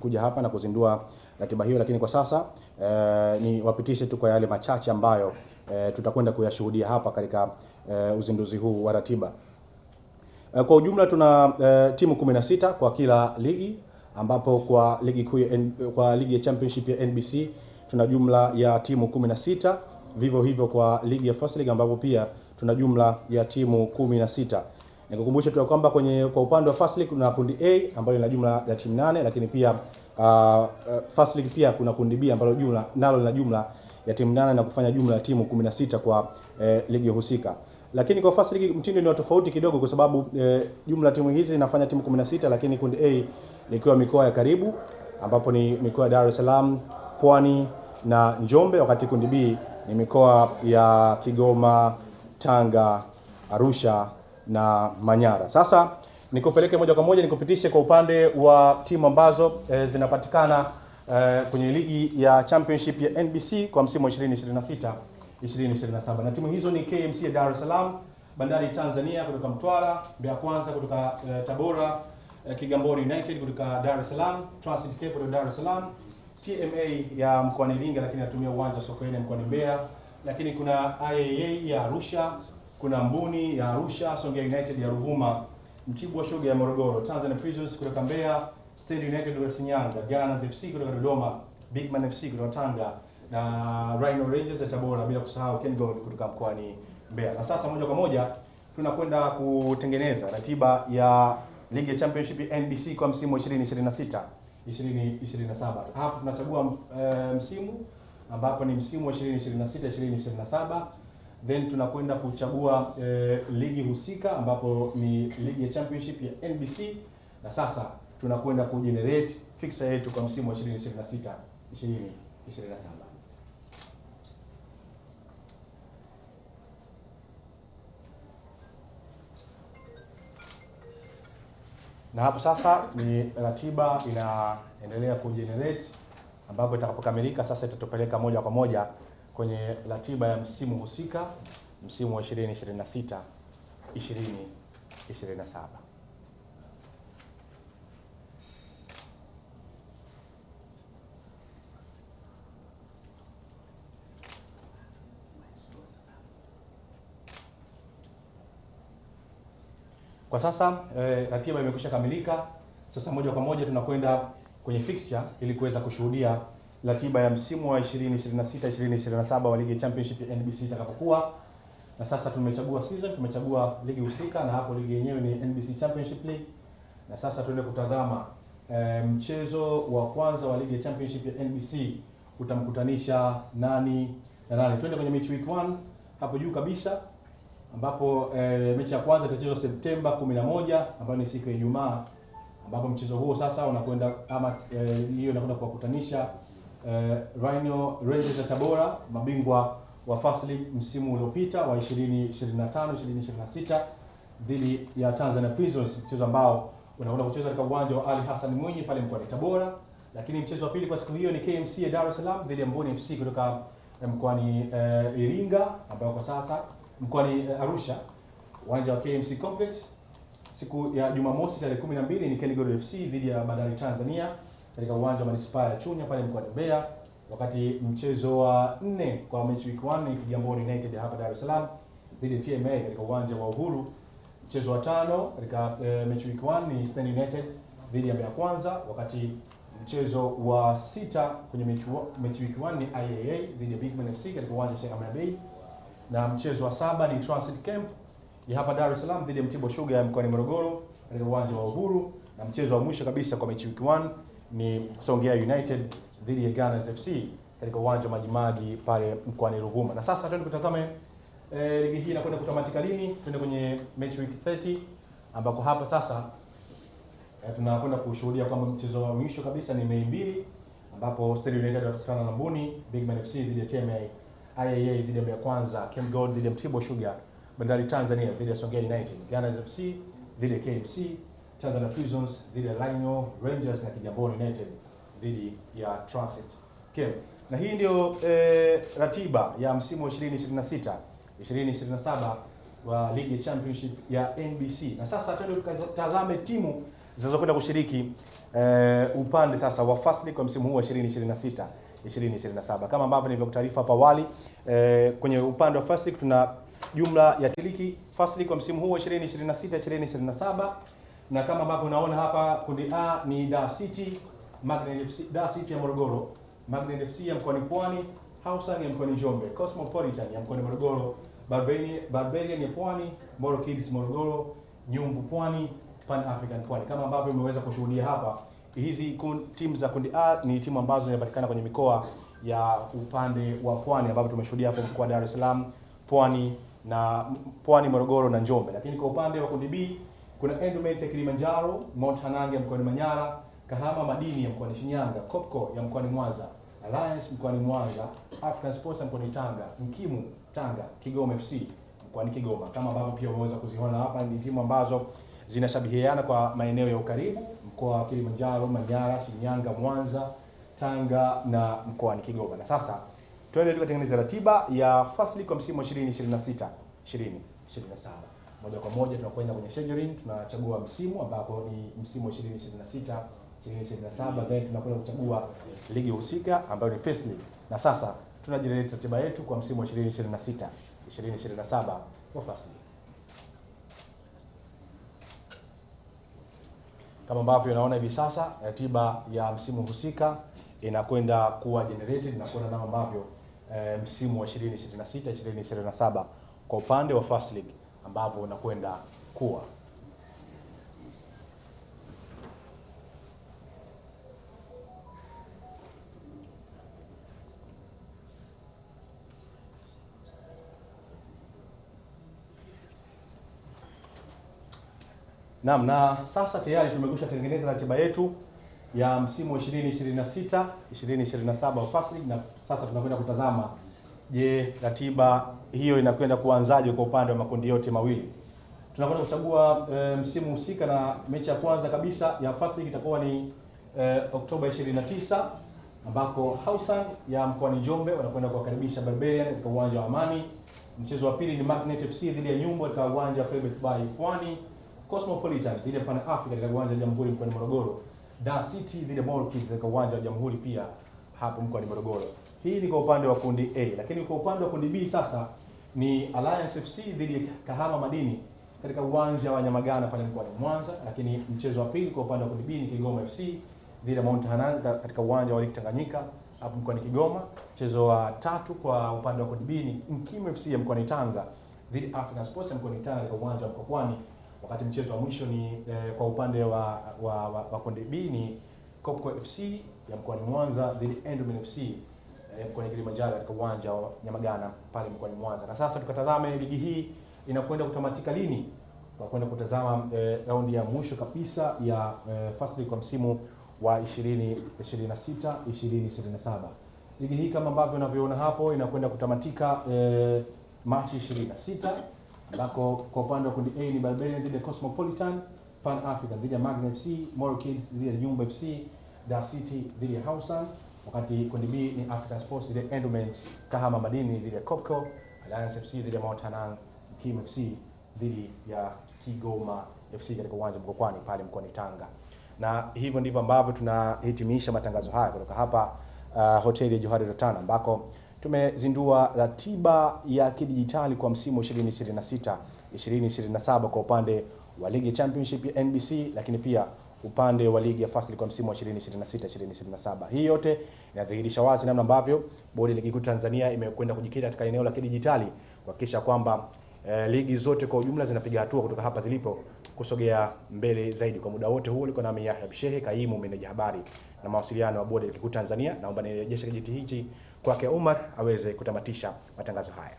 kuja hapa na kuzindua ratiba hiyo, lakini kwa sasa ni wapitishe tu kwa yale machache ambayo tutakwenda kuyashuhudia hapa katika uzinduzi huu wa ratiba. Kwa ujumla tuna timu 16 kwa kila ligi, ambapo kwa ligi kuu kwa ligi ya championship ya NBC tuna jumla ya timu 16, vivyo hivyo kwa ligi ya First League ambapo pia tuna jumla ya timu 16. Nikukumbusha tu kwamba kwa upande wa First League kuna kundi A ambalo lina jumla ya timu 8, lakini pia First League pia kuna kundi B ambalo nalo lina jumla ya timu 8 na kufanya jumla ya timu 16 kwa ligi husika. Lakini kwa First League mtindo ni tofauti kidogo, kwa sababu jumla timu hizi zinafanya timu 16, lakini kundi A likiwa mikoa ya karibu ambapo ni mikoa ya Dar es Salaam, Pwani na Njombe, wakati kundi B ni mikoa ya Kigoma, Tanga, Arusha na Manyara. Sasa nikupeleke moja kwa moja nikupitishe kwa upande wa timu ambazo zinapatikana kwenye ligi ya championship ya NBC kwa msimu wa 2026 2027. Na timu hizo ni KMC ya Dar es Salaam, Bandari Tanzania kutoka Mtwara, Mbeya Kwanza kutoka Tabora, Kigamboni United kutoka Dar es Salaam, Transit Cape kutoka Dar es Salaam, TMA ya mkoani Iringa lakini inatumia uwanja wa Sokoine mkoani Mbeya, lakini kuna IAA ya Arusha, kuna Mbuni ya Arusha, Songea United ya Ruvuma, Mtibwa Sugar ya Morogoro, Tanzania Prisons kutoka Mbeya, State United kutoka Shinyanga, Gunners FC kutoka Dodoma, Bigman FC kutoka Tanga na Rhino Rangers ya Tabora, bila kusahau KenGold kutoka mkoani Mbeya. Na sasa moja kwa moja tunakwenda kutengeneza ratiba ya ligi ya championship ya NBC kwa msimu wa 2026 2027. Hapa tunachagua msimu ambapo ni msimu wa 2026 2027. Then tunakwenda kuchagua ligi husika ambapo ni ligi ya championship ya NBC, na sasa tunakwenda kugenerate fixture yetu kwa msimu wa 2026 2027. Na hapo sasa ni ratiba inaendelea kugenerate, ambapo itakapokamilika sasa itatupeleka moja kwa moja kwenye ratiba ya msimu husika, msimu wa 2026 2027. Kwa sasa ratiba imekwisha kamilika. Sasa moja kwa moja tunakwenda kwenye fixture ili kuweza kushuhudia ratiba ya msimu wa 2026 2027 wa ligi ya championship ya NBC itakapokuwa. Na sasa tumechagua season, tumechagua ligi husika, na hapo ligi yenyewe ni NBC Championship League. Na sasa tuende kutazama mchezo wa kwanza wa ligi ya championship ya NBC utamkutanisha nani na nani. Twende kwenye mechi week 1 hapo juu kabisa, ambapo mechi ya kwanza itachezwa Septemba 11 ambayo ni siku ya Ijumaa, ambapo mchezo huo sasa unakwenda hiyo inakwenda kuwakutanisha Rhino Rangers ya Tabora, mabingwa wa First League msimu uliopita wa 2025 2026, dhidi ya Tanzania Prisons, mchezo ambao unakwenda kuchezwa katika uwanja wa Ali Hassan Mwinyi pale mkoani Tabora. Lakini mchezo wa pili kwa siku hiyo ni KMC ya Dar es Salaam dhidi ya Mbuni FC kutoka mkoani Iringa, ambao kwa sasa mkoani Arusha, uwanja wa KMC Complex. Siku ya Jumamosi tarehe 12 ni KenGold FC dhidi ya Bandari Tanzania katika uwanja wa Manispaa ya Chunya pale mkoani Mbeya, wakati mchezo wa 4 kwa match week 1 ni Kigamboni United hapa Dar es Salaam dhidi ya TMA katika uwanja wa Uhuru. Mchezo wa 5 katika match week 1 ni Stand United dhidi ya Mbeya Kwanza, wakati mchezo wa 6 kwenye match week 1 ni IAA dhidi ya Bigman FC katika uwanja wa Sheikh Amri Abeid, na mchezo wa 7 ni Transit Camp ya hapa Dar es Salaam dhidi ya Mtibwa Sugar ya mkoani Morogoro katika uwanja wa Uhuru, na mchezo wa mwisho kabisa kwa match week 1 ni Songea United dhidi ya Gunners FC katika uwanja wa Majimaji pale mkoani Ruvuma. Na sasa twende kutazame ligi hii inakwenda kutamatika lini. Twende kwenye match week 30 ambako hapa sasa tunakwenda kushuhudia kwamba mchezo wa mwisho kabisa ni Mei 2 ambapo State United watakutana na Mbuni, Bigman FC dhidi ya TMA, IAA dhidi ya Mbeya Kwanza, KenGold dhidi ya Mtibwa Sugar, Bandari Tanzania dhidi ya Songea United, Gunners FC dhidi ya KMC, Tanzania Prisons dhidi ya Rhino Rangers na Kigamboni United dhidi ya Transit Cape. Na hii ndio ratiba ya msimu wa 2026 2027 wa ligi ya championship ya NBC. Na sasa twende tukatazame timu zinazokwenda kushiriki upande sasa wa First League kwa msimu huu wa 2026 2027. Kama ambavyo nilivyotaarifa hapo awali, kwenye upande wa First League tuna jumla ya tiliki First League kwa msimu huu wa 2026 2027, na kama ambavyo unaona hapa, kundi A ni Dar City, Magnet FC, Dar City ya Morogoro, Magnet FC ya mkoani Pwani, Hausan ya mkoani Njombe, Cosmopolitan ya mkoani Morogoro, Barbarian ya Pwani, Moro Kids Morogoro, Nyumbu Pwani, Pan African Pwani. Kama ambavyo umeweza kushuhudia hapa, hizi timu za kundi A ni timu ambazo zinapatikana kwenye mikoa ya upande wa Pwani, ambapo tumeshuhudia hapo mkoa wa Dar es Salaam, Pwani, Morogoro na Njombe. Lakini kwa upande wa kundi B kuna Endowment ya Kilimanjaro, Mount Hanang ya mkoani Manyara, Kahama Madini ya mkoani Shinyanga, Kopko ya mkoani Mwanza, Alliance mkoani Mwanza, African Sports mkoani Tanga, Mkimu Tanga, Kigoma FC mkoani Kigoma. Kama ambavyo pia umeweza kuziona hapa, ni timu ambazo zinashabihiana kwa maeneo ya ukaribu, mkoa wa Kilimanjaro, Manyara, Shinyanga, Mwanza, Tanga na mkoani Kigoma. Na sasa twende tukatengeneza ratiba ya First League kwa msimu wa 2026 2027. Moja kwa moja tunakwenda kwenye scheduling, tunachagua msimu ambapo ni msimu wa 2026 2027, then tunakwenda kuchagua ligi husika ambayo ni First League. Na sasa tunajeleta ratiba yetu kwa msimu wa 2026 2027 wa First League. Kama ambavyo unaona hivi sasa, ratiba ya msimu husika inakwenda kuwa generated na kuona namna ambavyo msimu wa 2026 2027 kwa upande wa First League ambavyo unakwenda kuwa. Naam, na sasa tayari tumekwisha tengeneza ratiba yetu ya msimu wa 2026 2027 wa First League, na sasa tunakwenda kutazama, je, ratiba hiyo inakwenda kuanzaje kwa upande wa makundi yote mawili. Tunakwenda kuchagua msimu husika, na mechi ya kwanza kabisa ya First League itakuwa ni Oktoba 29 ambako Hausan ya mkoani Njombe wanakwenda kuwakaribisha Barbarian katika uwanja wa Amani. Mchezo wa pili ni Magnet FC dhidi ya Nyumbu katika uwanja wa Philbert Bayi Pwani, Cosmopolitan dhidi ya Pan Africa katika uwanja wa Jamhuri mkoani Morogoro, Dar City dhidi ya Moro Kids katika uwanja wa Jamhuri pia hapo mkoani Morogoro. Hii ni kwa upande wa kundi A, lakini kwa upande wa kundi B sasa ni Alliance FC dhidi ya Kahama Madini katika uwanja wa Nyamagana pale mkoani Mwanza, lakini mchezo wa pili kwa upande wa kundi B ni Kigoma FC dhidi ya Mount Hanang katika uwanja wa Lake Tanganyika hapo mkoani Kigoma. Mchezo wa tatu kwa upande wa kundi B ni Mkimu FC ya mkoani Tanga dhidi ya African Sports ya mkoani Tanga katika uwanja wa Mkokwani, wakati mchezo wa mwisho ni kwa upande wa kundi B ni Kopko FC ya mkoani Mwanza dhidi ya Endowment FC mkoani Kilimanjaro katika uwanja wa Nyamagana pale mkoani Mwanza. Na sasa tukatazame ligi hii inakwenda kutamatika lini. Tunakwenda kutazama raundi ya mwisho kabisa ya First League kwa msimu wa 2026 2027. Ligi hii kama ambavyo unavyoona hapo inakwenda kutamatika Machi 26 ambako kwa upande wa kundi A ni Barbarian dhidi ya Cosmopolitan, Pan African dhidi ya Magnet FC, Moro Kids dhidi ya Nyumbu FC, Dar City dhidi ya Hausan, wakati kundi B ni African Sports dhidi ya Endowment, Kahama Madini dhidi ya Kopko, Alliance FC dhidi ya Mount Hanang, Mkimu FC dhidi ya Kigoma FC katika uwanja Mkokwani pale mkoani Tanga. Na hivyo ndivyo ambavyo tunahitimisha matangazo haya kutoka hapa hoteli ya Johari Rotana, ambako tumezindua ratiba ya kidijitali kwa msimu 2026 2027 kwa upande wa ligi championship ya NBC, lakini pia upande wa ligi ya First League kwa msimu wa 2026 2027. Hii yote inadhihirisha wazi namna ambavyo bodi ya ligi kuu Tanzania imekwenda kujikita katika eneo la kidijitali kuhakikisha kwamba ligi zote kwa ujumla zinapiga hatua kutoka hapa zilipo kusogea mbele zaidi. Kwa muda wote huu niko nami Yahya Bishehe, kaimu meneja habari na mawasiliano wa bodi ya ligi kuu Tanzania. Naomba nirejeshe kijiti hichi kwake Umar aweze kutamatisha matangazo haya.